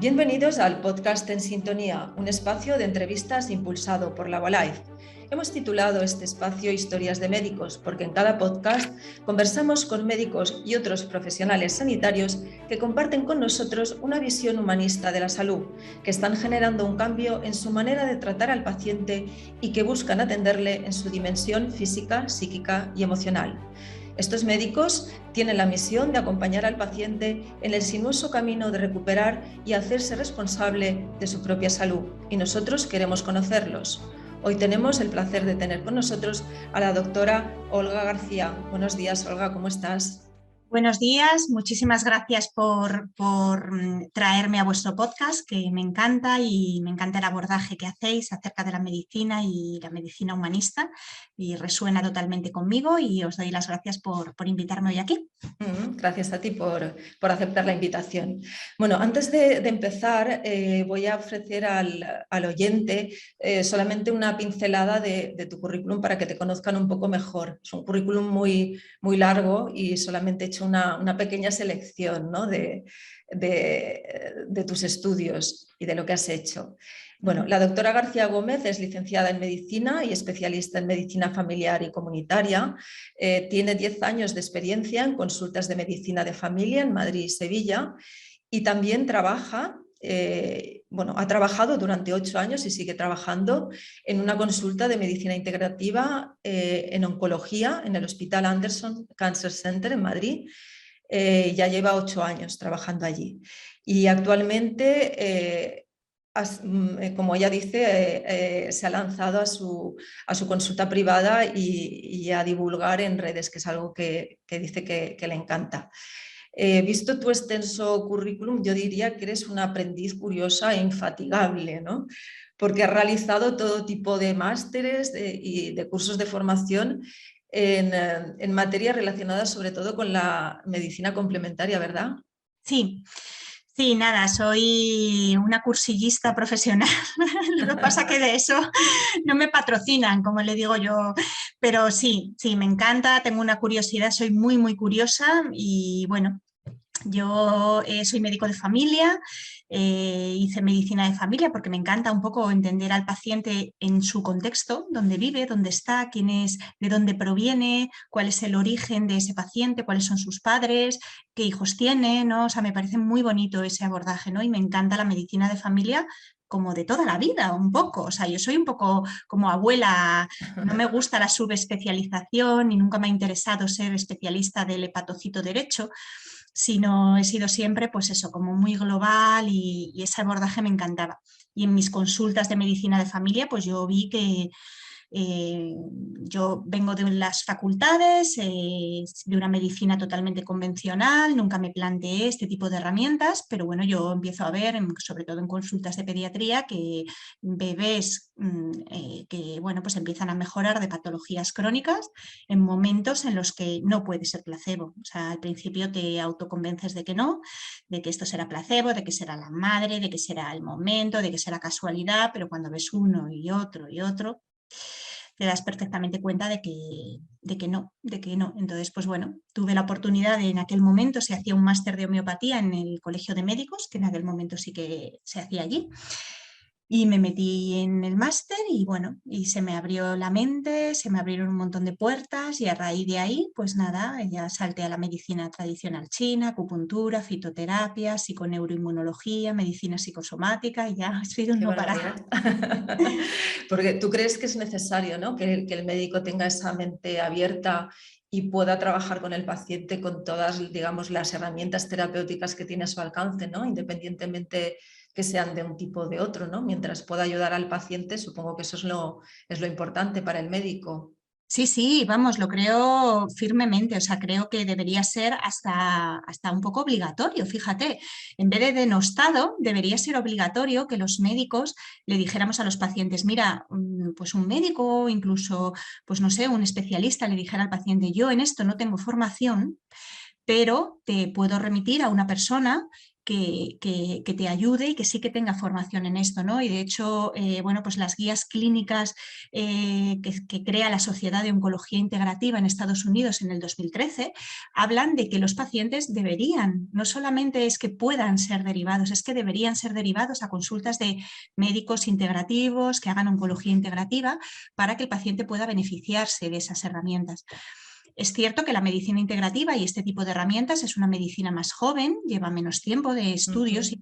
Bienvenidos al podcast En Sintonía, un espacio de entrevistas impulsado por Laboalife. Hemos titulado este espacio Historias de Médicos porque en cada podcast conversamos con médicos y otros profesionales sanitarios que comparten con nosotros una visión humanista de la salud, que están generando un cambio en su manera de tratar al paciente y que buscan atenderle en su dimensión física, psíquica y emocional. Estos médicos tienen la misión de acompañar al paciente en el sinuoso camino de recuperar y hacerse responsable de su propia salud, y nosotros queremos conocerlos. Hoy tenemos el placer de tener con nosotros a la doctora Olga García. Buenos días, Olga, ¿cómo estás? Buenos días, muchísimas gracias por traerme a vuestro podcast, que me encanta y me encanta el abordaje que hacéis acerca de la medicina y la medicina humanista y resuena totalmente conmigo y os doy las gracias por invitarme hoy aquí. Gracias a ti por aceptar la invitación. Bueno, antes de empezar, voy a ofrecer al oyente solamente una pincelada de tu currículum para que te conozcan un poco mejor. Es un currículum muy, muy largo y solamente he hecho una pequeña selección, ¿no? de tus estudios y de lo que has hecho. Bueno, la doctora García Gómez es licenciada en Medicina y especialista en Medicina Familiar y Comunitaria. Tiene 10 años de experiencia en consultas de medicina de familia en Madrid y Sevilla y también ha trabajado durante 8 años y sigue trabajando en una consulta de medicina integrativa en oncología en el Hospital Anderson Cancer Center en Madrid. Ya lleva 8 años trabajando allí y actualmente como ella dice, se ha lanzado a su consulta privada y a divulgar en redes, que es algo que dice que le encanta. Visto tu extenso currículum, yo diría que eres una aprendiz curiosa e infatigable, ¿no? Porque has realizado todo tipo de másteres y de cursos de formación en materias relacionadas sobre todo con la medicina complementaria, ¿verdad? Sí. Sí, nada, soy una cursillista profesional. Lo que pasa que de eso no me patrocinan, como le digo yo, pero sí, me encanta, tengo una curiosidad, soy muy, muy curiosa y bueno, yo soy médico de familia, hice medicina de familia porque me encanta un poco entender al paciente en su contexto, dónde vive, dónde está, quién es, de dónde proviene, cuál es el origen de ese paciente, cuáles son sus padres, qué hijos tiene, ¿no? O sea, me parece muy bonito ese abordaje, ¿no? Y me encanta la medicina de familia como de toda la vida, un poco. O sea, yo soy un poco como abuela, no me gusta la subespecialización y nunca me ha interesado ser especialista del hepatocito derecho, sino he sido siempre, pues eso, como muy global y ese abordaje me encantaba. Y en mis consultas de medicina de familia, pues yo vi que yo vengo de las facultades, de una medicina totalmente convencional, nunca me planteé este tipo de herramientas, pero bueno, yo empiezo a ver, sobre todo en consultas de pediatría, que bebés que bueno, pues empiezan a mejorar de patologías crónicas en momentos en los que no puede ser placebo. O sea, al principio te autoconvences de que no, de que esto será placebo, de que será la madre, de que será el momento, de que será casualidad, pero cuando ves uno y otro, te das perfectamente cuenta de que no. Entonces, pues bueno, tuve la oportunidad en aquel momento, se hacía un máster de homeopatía en el Colegio de Médicos, que en aquel momento sí que se hacía allí. Y me metí en el máster y bueno, y se me abrió la mente, se me abrieron un montón de puertas y a raíz de ahí, pues nada, ya salté a la medicina tradicional china, acupuntura, fitoterapia, psiconeuroinmunología, medicina psicosomática y ya ha sido un Qué no parar. barbaridad. Porque tú crees que es necesario, ¿no? que el médico tenga esa mente abierta y pueda trabajar con el paciente con todas, digamos, las herramientas terapéuticas que tiene a su alcance, ¿no? Independientemente que sean de un tipo o de otro, ¿no? Mientras pueda ayudar al paciente, supongo que eso es lo importante para el médico. Sí, vamos, lo creo firmemente, o sea, creo que debería ser hasta un poco obligatorio, fíjate, en vez de denostado, debería ser obligatorio que los médicos le dijéramos a los pacientes, mira, pues un médico, incluso, pues no sé, un especialista le dijera al paciente, yo en esto no tengo formación, pero te puedo remitir a una persona que te ayude y que sí que tenga formación en esto, ¿no? Y de hecho, bueno, pues las guías clínicas que crea la Sociedad de Oncología Integrativa en Estados Unidos en el 2013 hablan de que los pacientes deberían, no solamente es que puedan ser derivados, es que deberían ser derivados a consultas de médicos integrativos que hagan oncología integrativa para que el paciente pueda beneficiarse de esas herramientas. Es cierto que la medicina integrativa y este tipo de herramientas es una medicina más joven, lleva menos tiempo de estudios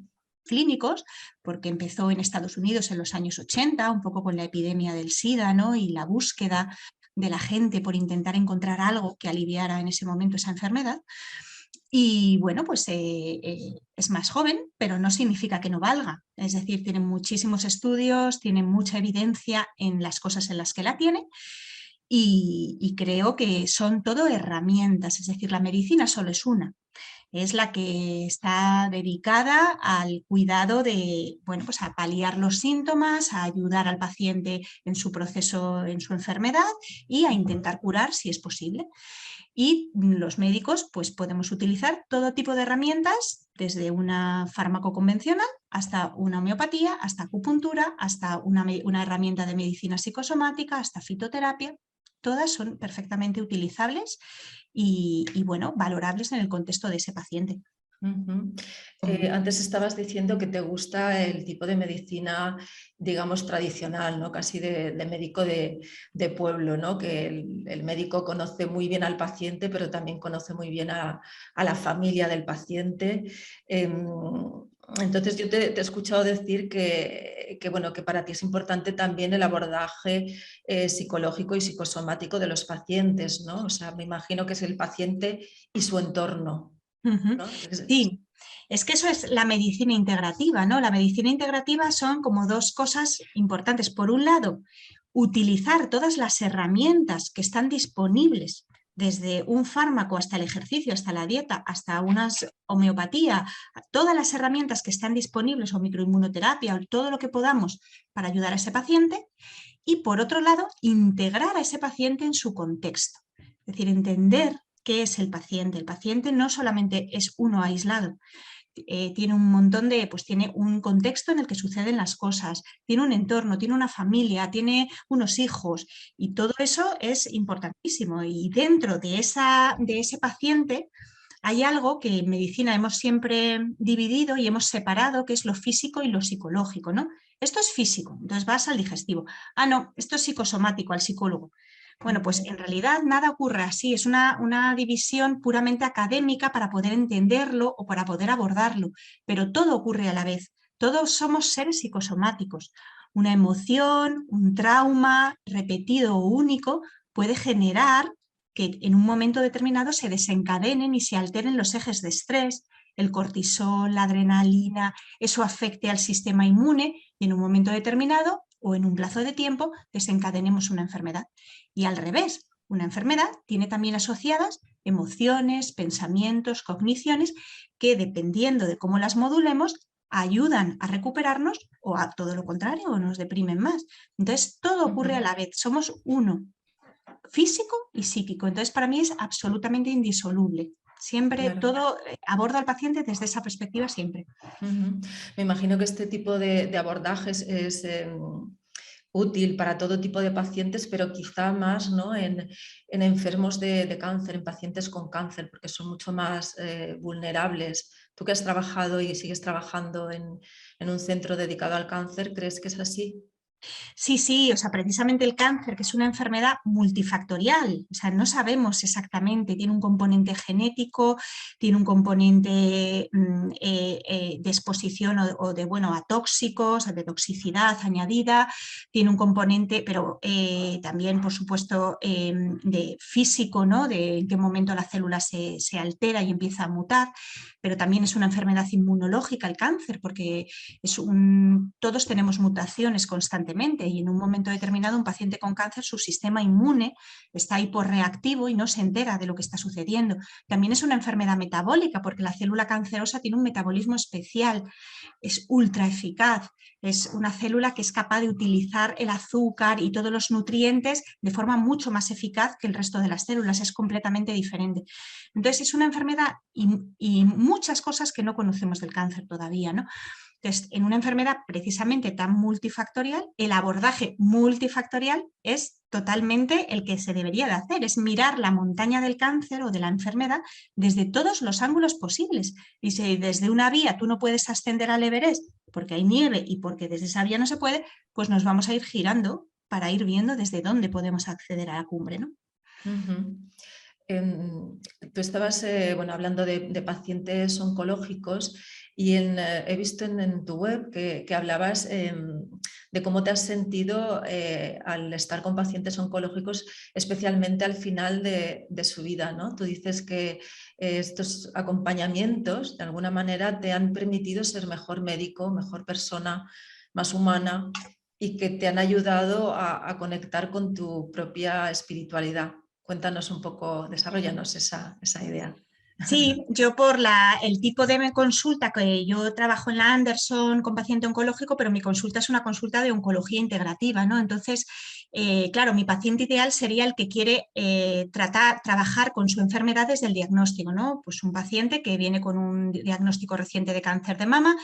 clínicos, porque empezó en Estados Unidos en los años 80, un poco con la epidemia del SIDA, ¿no? Y la búsqueda de la gente por intentar encontrar algo que aliviara en ese momento esa enfermedad. Y bueno, pues es más joven, pero no significa que no valga. Es decir, tiene muchísimos estudios, tiene mucha evidencia en las cosas en las que la tiene. Y creo que son todo herramientas, es decir, la medicina solo es una, es la que está dedicada al cuidado de, bueno, pues a paliar los síntomas, a ayudar al paciente en su proceso, en su enfermedad y a intentar curar si es posible. Y los médicos pues podemos utilizar todo tipo de herramientas, desde una fármaco convencional hasta una homeopatía, hasta acupuntura, hasta una herramienta de medicina psicosomática, hasta fitoterapia. Todas son perfectamente utilizables y, bueno, valorables en el contexto de ese paciente. Antes estabas diciendo que te gusta el tipo de medicina, digamos, tradicional, ¿no? Casi de médico de pueblo, ¿no? Que el médico conoce muy bien al paciente, pero también conoce muy bien a la familia del paciente. Entonces yo te he escuchado decir bueno, que para ti es importante también el abordaje psicológico y psicosomático de los pacientes, ¿no? O sea, me imagino que es el paciente y su entorno, ¿no? Sí, es que eso es la medicina integrativa, ¿no? La medicina integrativa son como dos cosas importantes. Por un lado, utilizar todas las herramientas que están disponibles, desde un fármaco hasta el ejercicio, hasta la dieta, hasta una homeopatía, todas las herramientas que están disponibles o microinmunoterapia o todo lo que podamos para ayudar a ese paciente. Y por otro lado, integrar a ese paciente en su contexto. Es decir, entender qué es el paciente. El paciente no solamente es uno aislado, tiene un montón de, pues tiene un contexto en el que suceden las cosas, tiene un entorno, tiene una familia, tiene unos hijos y todo eso es importantísimo. Y dentro de ese paciente hay algo que en medicina hemos siempre dividido y hemos separado, que es lo físico y lo psicológico, ¿no? Esto es físico, entonces vas al digestivo. Ah, no, esto es psicosomático, al psicólogo. Bueno, pues en realidad nada ocurre así, es una división puramente académica para poder entenderlo o para poder abordarlo, pero todo ocurre a la vez, todos somos seres psicosomáticos. Una emoción, un trauma repetido o único puede generar que en un momento determinado se desencadenen y se alteren los ejes de estrés, el cortisol, la adrenalina, eso afecte al sistema inmune y en un momento determinado o en un plazo de tiempo desencadenemos una enfermedad. Y al revés, una enfermedad tiene también asociadas emociones, pensamientos, cogniciones que dependiendo de cómo las modulemos ayudan a recuperarnos o a todo lo contrario, o nos deprimen más. Entonces todo ocurre a la vez, somos uno, físico y psíquico. Entonces para mí es absolutamente indisoluble. Siempre todo abordo al paciente desde esa perspectiva siempre. Me imagino que este tipo de abordajes es útil para todo tipo de pacientes, pero quizá más, ¿no? en enfermos de cáncer, en pacientes con cáncer, porque son mucho más vulnerables. Tú que has trabajado y sigues trabajando en un centro dedicado al cáncer, ¿crees que es así? Sí, o sea, precisamente el cáncer, que es una enfermedad multifactorial, o sea, no sabemos exactamente, tiene un componente genético, tiene un componente de exposición o de, bueno, a tóxicos, de toxicidad añadida, tiene un componente, pero también, por supuesto, de físico, ¿no? De en qué momento la célula se altera y empieza a mutar, pero también es una enfermedad inmunológica el cáncer, porque todos tenemos mutaciones constantemente. constantemente y en un momento determinado un paciente con cáncer, su sistema inmune está hiporreactivo y no se entera de lo que está sucediendo. También es una enfermedad metabólica porque la célula cancerosa tiene un metabolismo especial, es ultra eficaz, es una célula que es capaz de utilizar el azúcar y todos los nutrientes de forma mucho más eficaz que el resto de las células, es completamente diferente. Entonces es una enfermedad y muchas cosas que no conocemos del cáncer todavía, ¿no? Entonces, en una enfermedad precisamente tan multifactorial, el abordaje multifactorial es totalmente el que se debería de hacer, es mirar la montaña del cáncer o de la enfermedad desde todos los ángulos posibles. Y si desde una vía tú no puedes ascender al Everest porque hay nieve y porque desde esa vía no se puede, pues nos vamos a ir girando para ir viendo desde dónde podemos acceder a la cumbre, ¿no? Ujú. Tú estabas bueno, hablando de pacientes oncológicos y he visto en tu web que hablabas de cómo te has sentido al estar con pacientes oncológicos, especialmente al final de su vida, ¿no? Tú dices que estos acompañamientos de alguna manera te han permitido ser mejor médico, mejor persona, más humana y que te han ayudado a conectar con tu propia espiritualidad. Cuéntanos un poco, desarrollanos esa idea. Sí, yo por el tipo de consulta que yo trabajo en la Anderson con paciente oncológico, pero mi consulta es una consulta de oncología integrativa, ¿no? Entonces, claro, mi paciente ideal sería el que quiere trabajar con su enfermedad desde el diagnóstico, ¿no? Pues un paciente que viene con un diagnóstico reciente de cáncer de mama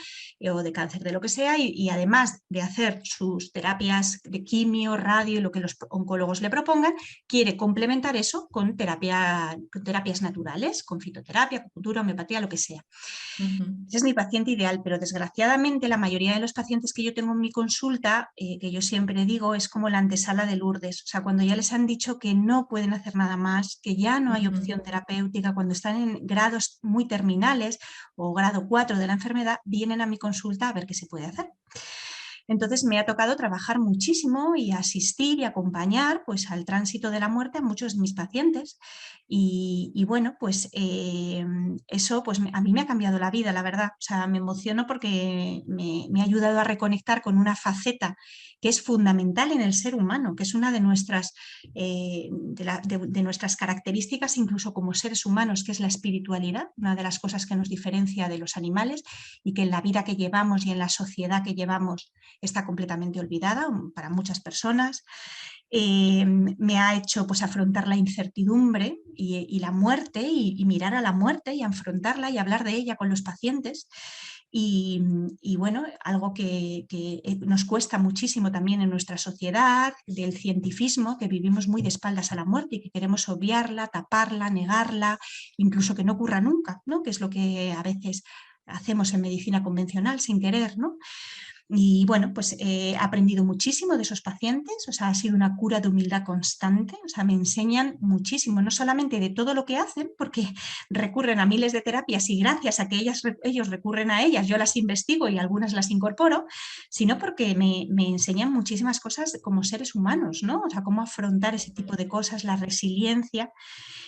o de cáncer de lo que sea y además de hacer sus terapias de quimio, radio y lo que los oncólogos le propongan, quiere complementar eso con terapias naturales, con fitoterapia, acupuntura, homeopatía, lo que sea. Ese es mi paciente ideal, pero desgraciadamente la mayoría de los pacientes que yo tengo en mi consulta, que yo siempre digo, es como la antesala de Lourdes. O sea, cuando ya les han dicho que no pueden hacer nada más, que ya no hay opción terapéutica, cuando están en grados muy terminales o grado 4 de la enfermedad, vienen a mi consulta a ver qué se puede hacer. Entonces me ha tocado trabajar muchísimo y asistir y acompañar pues, al tránsito de la muerte a muchos de mis pacientes. Y bueno, pues eso pues, a mí me ha cambiado la vida, la verdad. O sea, me emociono porque me ha ayudado a reconectar con una faceta que es fundamental en el ser humano, que es una de nuestras características, incluso como seres humanos, que es la espiritualidad, una de las cosas que nos diferencia de los animales y que en la vida que llevamos y en la sociedad que llevamos está completamente olvidada para muchas personas. Me ha hecho pues, afrontar la incertidumbre y la muerte y mirar a la muerte y afrontarla y hablar de ella con los pacientes. Y bueno, algo que nos cuesta muchísimo también en nuestra sociedad, del cientifismo, que vivimos muy de espaldas a la muerte y que queremos obviarla, taparla, negarla, incluso que no ocurra nunca, ¿no? Que es lo que a veces hacemos en medicina convencional sin querer, ¿no? Y bueno, pues he aprendido muchísimo de esos pacientes, o sea, ha sido una cura de humildad constante, o sea, me enseñan muchísimo, no solamente de todo lo que hacen, porque recurren a miles de terapias y gracias a que ellos recurren a ellas, yo las investigo y algunas las incorporo, sino porque me enseñan muchísimas cosas como seres humanos, ¿no? O sea, cómo afrontar ese tipo de cosas, la resiliencia.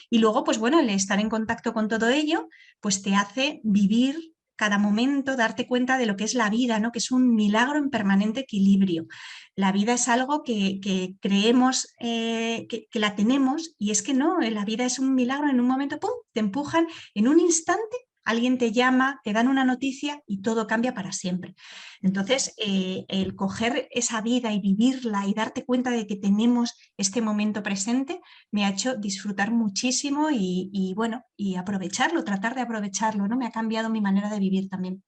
Y luego, pues bueno, el estar en contacto con todo ello, pues te hace vivir cada momento, darte cuenta de lo que es la vida, ¿no? Que es un milagro en permanente equilibrio. La vida es algo que creemos que la tenemos y es que no, la vida es un milagro, en un momento, ¡pum!, te empujan, en un instante alguien te llama, te dan una noticia y todo cambia para siempre. Entonces, el coger esa vida y vivirla y darte cuenta de que tenemos este momento presente me ha hecho disfrutar muchísimo bueno, y aprovecharlo, tratar de aprovecharlo, ¿no? Me ha cambiado mi manera de vivir también.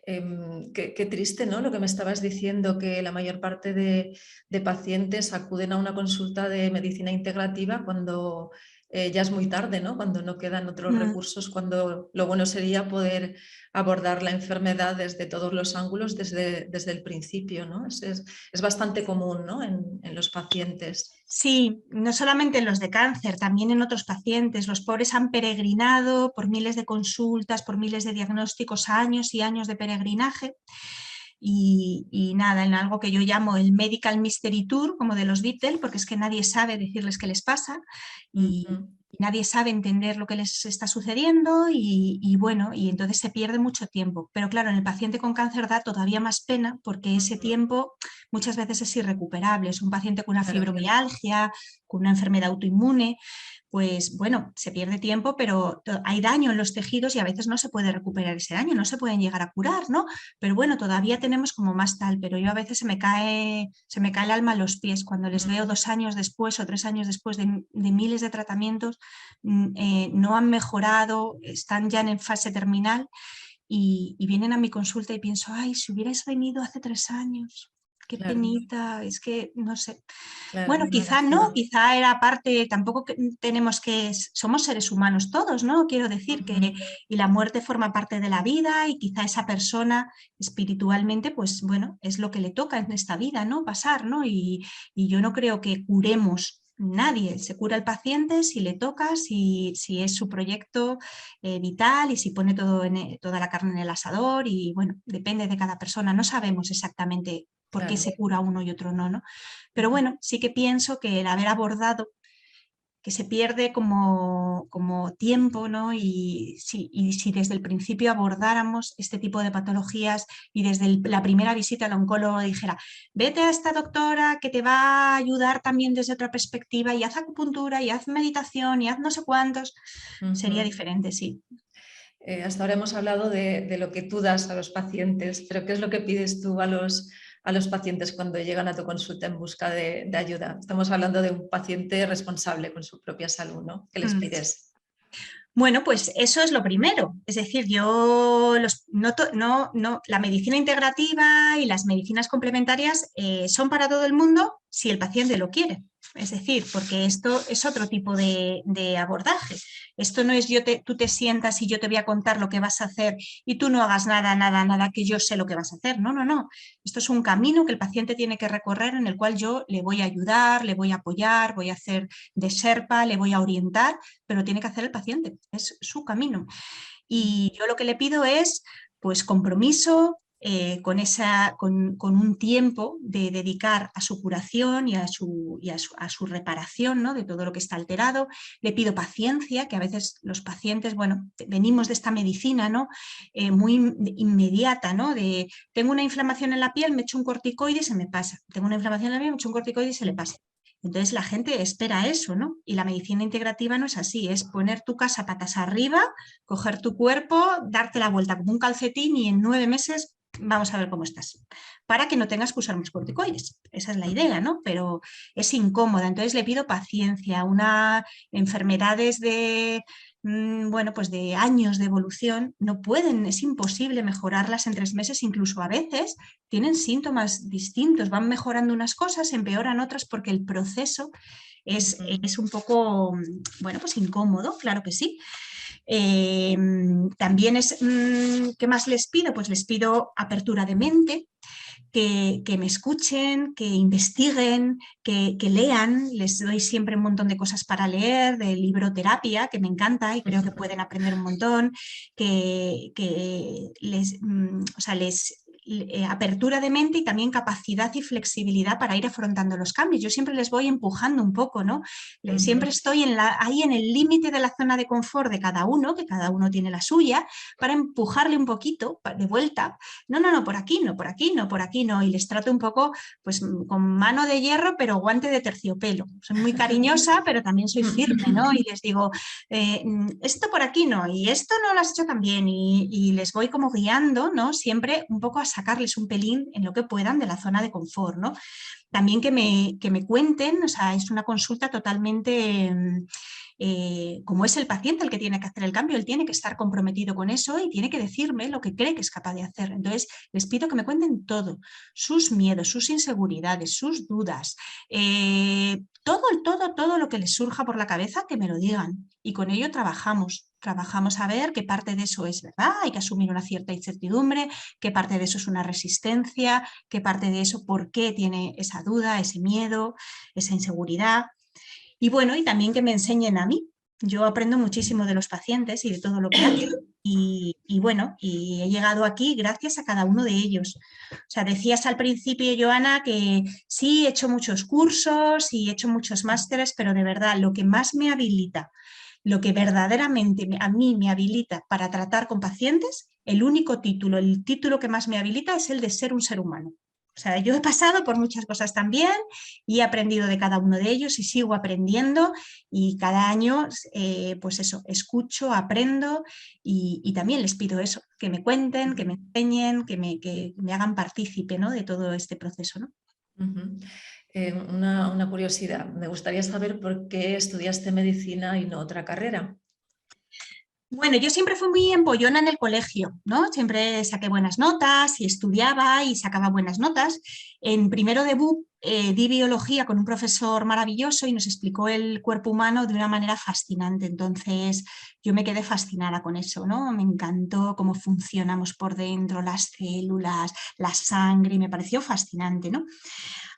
Qué triste, ¿no? Lo que me estabas diciendo, que la mayor parte de pacientes acuden a una consulta de medicina integrativa cuando ya es muy tarde, ¿no? Cuando no quedan otros recursos, cuando lo bueno sería poder abordar la enfermedad desde todos los ángulos, desde el principio, ¿no? Es bastante común, ¿no? En los pacientes. Sí, no solamente en los de cáncer, también en otros pacientes. Los pobres han peregrinado por miles de consultas, por miles de diagnósticos, años y años de peregrinaje. Y nada, en algo que yo llamo el Medical Mystery Tour, como de los Beatles, porque es que nadie sabe decirles qué les pasa. nadie sabe entender lo que les está sucediendo y bueno, y entonces se pierde mucho tiempo. Pero claro, en el paciente con cáncer da todavía más pena porque ese Ujú. tiempo muchas veces es irrecuperable. Es un paciente con una Claro, fibromialgia, con una enfermedad autoinmune, pues bueno, se pierde tiempo, pero hay daño en los tejidos y a veces no se puede recuperar ese daño, no se pueden llegar a curar, ¿no? Pero bueno, todavía tenemos como más tal, pero yo a veces se me cae el alma a los pies cuando les veo 2 años después o 3 años después de miles de tratamientos, no han mejorado, están ya en fase terminal y vienen a mi consulta y pienso, ay, si hubierais venido hace 3 años. Qué claro, penita, es que no sé. claro, Bueno, una quizá no, lástima. quizá era parte, tampoco tenemos que, somos seres humanos todos, ¿no? Quiero decir que, Ujú. y la muerte forma parte de la vida y quizá esa persona espiritualmente, pues bueno, es lo que le toca en esta vida, ¿no? Pasar, ¿no? Y yo no creo que curemos. Nadie se cura el paciente si le toca, si es su proyecto vital y si pone todo toda la carne en el asador y bueno, depende de cada persona. No sabemos exactamente por qué Claro. se cura uno y otro no, ¿no? Pero Ujú. bueno, sí que pienso que el haber abordado, que se pierde como tiempo, ¿no? Y si desde el principio abordáramos este tipo de patologías y desde la primera visita al oncólogo dijera, vete a esta doctora que te va a ayudar también desde otra perspectiva y haz acupuntura y haz meditación y haz no sé cuántos, sería Ujú. diferente, sí. Hasta ahora hemos hablado de lo que tú das a los pacientes, pero ¿qué es lo que pides tú a los pacientes cuando llegan a tu consulta en busca de ayuda? Estamos hablando de un paciente responsable con su propia salud, ¿no? ¿Qué les Mm. pides? Bueno, pues eso es lo primero. Es decir, yo la medicina integrativa y las medicinas complementarias son para todo el mundo si el paciente lo quiere. Es decir, porque esto es otro tipo de abordaje. Esto no es tú te sientas y yo te voy a contar lo que vas a hacer y tú no hagas nada, nada, nada, que yo sé lo que vas a hacer. No, no, no. Esto es un camino que el paciente tiene que recorrer en el cual yo le voy a ayudar, le voy a apoyar, voy a hacer de serpa, le voy a orientar, pero tiene que hacer el paciente, es su camino. Y yo lo que le pido es pues compromiso con un tiempo de dedicar a su curación y a su reparación, ¿no? De todo lo que está alterado. Le pido paciencia, que a veces los pacientes, bueno, venimos de esta medicina, ¿no? Muy inmediata, ¿no? De tengo una inflamación en la piel, me echo un corticoide y se me pasa. Tengo una inflamación en la piel, me echo un corticoide y se le pasa. Entonces la gente espera eso, ¿no? Y la medicina integrativa no es así, es poner tu casa patas arriba, coger tu cuerpo, darte la vuelta como un calcetín y en 9 meses vamos a ver cómo estás, para que no tengas que usar más corticoides. Esa es la idea, ¿no? Pero es incómoda, entonces le pido paciencia, enfermedades bueno, pues de años de evolución, no pueden, es imposible mejorarlas en 3 meses, incluso a veces tienen síntomas distintos, van mejorando unas cosas, empeoran otras porque el proceso Ujú. es un poco, bueno, pues incómodo, claro que sí. Eh, También ¿qué más les pido? Pues les pido apertura de mente, que me escuchen, que investiguen, que lean. Les doy siempre un montón de cosas para leer, de libroterapia, que me encanta y creo que pueden aprender un montón, que o sea, apertura de mente y también capacidad y flexibilidad para ir afrontando los cambios. Yo siempre les voy empujando un poco, ¿no? Siempre Ujú. estoy ahí en el límite de la zona de confort de cada uno, que cada uno tiene la suya, para empujarle un poquito de vuelta. No, no, no, por aquí no, por aquí no, por aquí no. Y les trato un poco, pues, con mano de hierro, pero guante de terciopelo. Soy muy cariñosa, pero también soy firme, ¿no? Y les digo, esto por aquí no, y esto no lo has hecho tan bien. Y les voy como guiando, ¿no? Siempre un poco a sacarles un pelín en lo que puedan de la zona de confort, ¿no? También que me cuenten, o sea, es una consulta totalmente, como es el paciente el que tiene que hacer el cambio, él tiene que estar comprometido con eso y tiene que decirme lo que cree que es capaz de hacer. Entonces, les pido que me cuenten todo, sus miedos, sus inseguridades, sus dudas, todo lo que les surja por la cabeza, que me lo digan. Y con ello trabajamos a ver qué parte de eso es verdad, hay que asumir una cierta incertidumbre, qué parte de eso es una resistencia, qué parte de eso, por qué tiene esa duda, ese miedo, esa inseguridad. Y bueno, y también que me enseñen a mí. Yo aprendo muchísimo de los pacientes y de todo lo que hacen. Y bueno, y he llegado aquí gracias a cada uno de ellos. O sea, decías al principio, Joana, que sí, he hecho muchos cursos y he hecho muchos másteres, pero de verdad, lo que más me habilita lo que verdaderamente a mí me habilita para tratar con pacientes, el único título, el título que más me habilita es el de ser un ser humano. O sea, yo he pasado por muchas cosas también y he aprendido de cada uno de ellos y sigo aprendiendo y cada año, pues eso, escucho, aprendo y también les pido eso, que me cuenten, que me enseñen, que me hagan partícipe, ¿no?, de todo este proceso, ¿no? Una curiosidad, me gustaría saber por qué estudiaste medicina y no otra carrera. Bueno, yo siempre fui muy empollona en el colegio, ¿no? Siempre saqué buenas notas y estudiaba y sacaba buenas notas. En primero de BUP di biología con un profesor maravilloso y nos explicó el cuerpo humano de una manera fascinante. Entonces yo me quedé fascinada con eso, ¿no? Me encantó cómo funcionamos por dentro, las células, la sangre, y me pareció fascinante, ¿no?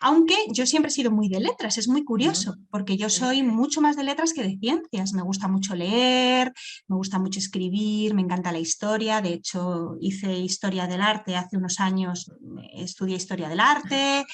Aunque yo siempre he sido muy de letras, es muy curioso, porque yo soy mucho más de letras que de ciencias. Me gusta mucho leer, me gusta mucho escribir, me encanta la historia. De hecho, hice historia del arte hace unos años, estudié historia del arte.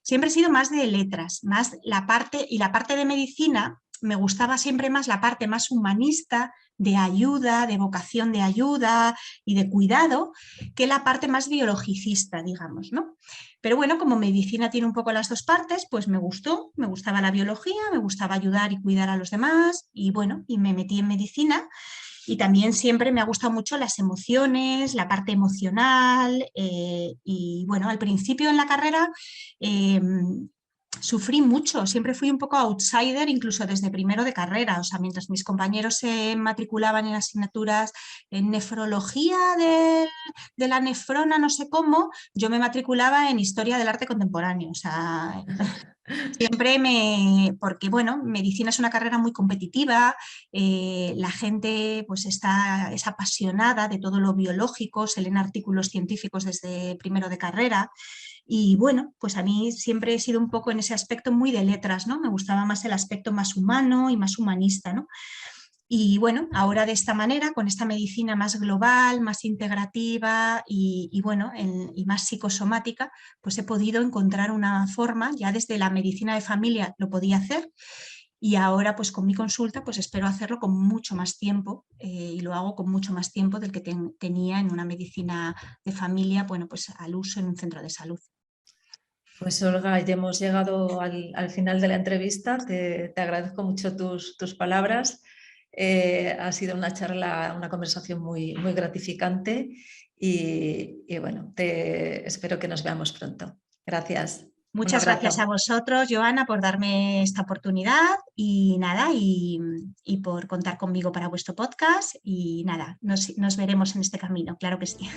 Siempre he sido más de letras, más la parte de medicina. Me gustaba siempre más la parte más humanista, de ayuda, de vocación de ayuda y de cuidado, que la parte más biologicista, digamos, ¿no? Pero bueno, como medicina tiene un poco las dos partes, pues me gustó, me gustaba la biología, me gustaba ayudar y cuidar a los demás y bueno, y me metí en medicina y también siempre me ha gustado mucho las emociones, la parte emocional y bueno, al principio en la carrera eh, sufrí mucho, siempre fui un poco outsider, incluso desde primero de carrera, o sea, mientras mis compañeros se matriculaban en asignaturas en nefrología de la nefrona, no sé cómo, yo me matriculaba en historia del arte contemporáneo, o sea, siempre porque bueno, medicina es una carrera muy competitiva, la gente pues es apasionada de todo lo biológico, se leen artículos científicos desde primero de carrera y bueno, pues a mí siempre he sido un poco en ese aspecto muy de letras, ¿no? Me gustaba más el aspecto más humano y más humanista, ¿no? Y bueno, ahora de esta manera, con esta medicina más global, más integrativa y bueno, y más psicosomática, pues he podido encontrar una forma, ya desde la medicina de familia lo podía hacer y ahora pues con mi consulta pues espero hacerlo con mucho más tiempo y lo hago con mucho más tiempo del que tenía en una medicina de familia, bueno, pues al uso en un centro de salud. Pues Olga, ya hemos llegado al final de la entrevista. Te agradezco mucho tus palabras. Ha sido una charla, una conversación muy gratificante y bueno, espero que nos veamos pronto. Gracias. Un Muchas gracias a abrazo. vosotros, Joana, por darme esta oportunidad y nada, y por contar conmigo para vuestro podcast y nada, nos veremos en este camino, claro que sí.